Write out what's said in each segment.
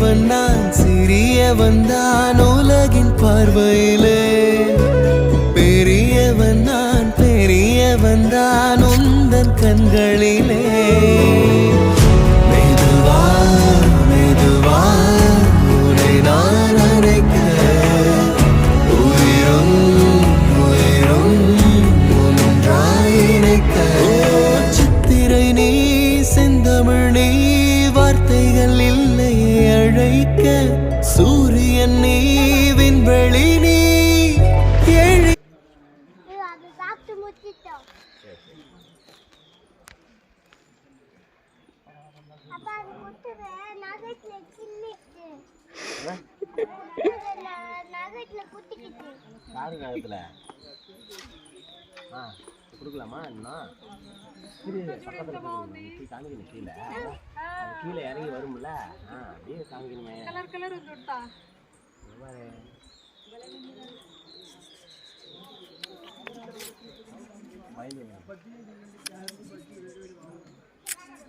பெரியவன் நான் சிறியவன் தான் உலகின் பார்வையிலே பெரியவன் நான் பெரியவன் தான் உந்தன் கண்களிலே மெதுவா மெதுவா உன்னை நான் அழைக்க உயிரும் உயிரும் ஒன்றாய் இணைக்க சித்திரை நீ செந்தமிழ் நீ வார்த்தைகள் இல்லை அழைக்க சூரியன் நீ விண்வெளி நீ ஏழை அது சாப்பிட்டு முடிச்சிட்டோம். அப்பா அது முட்டுவே நகைட்ல கிள்ளிட்டு நகைட்ல குத்திக்கிட்டு காடு நேரத்தில் கொடுக்கலாமா இன்னும் பக்கத்தில் காமிக்கணும் கீழே கீழே இறங்கி வரும்ல அப்படியே காமிக்கணுமே கலர் கலர் வந்துட்டா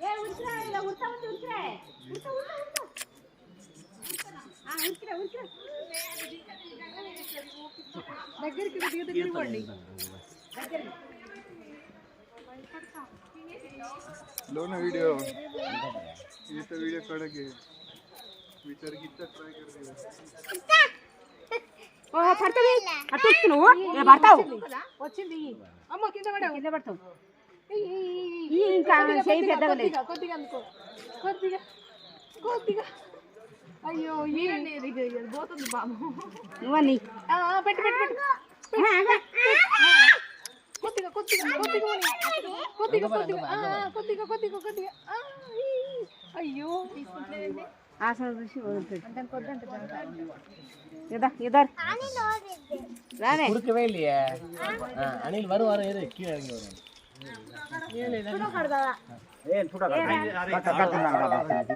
ஏ உட்றா இல்ல உட்றா வந்து உட்றா உட்றா దగ్గరికి దగ్గరికి పోండి लो ना वीडियो ये तो वीडियो कड़ा के विचार कितना ट्राई कर दिया ఓ పడతది అటు నువ్వు ఏ పడతావు వచ్చింది అమ్మ కింద పడతావు ఈ ఇంకా చేయి పెద్దగా లేదు కొద్దిగా అందుకో కొద్దిగా అయ్యో ఇది పోతుంది బాబు నువ్వని పెట్టు కొద్దిగా అయ్యో ఆసన చూసి ఇదర్ రానే கொடுக்கவே இல்லையே அணில் வரும் எது கீழே இறங்கி வரும்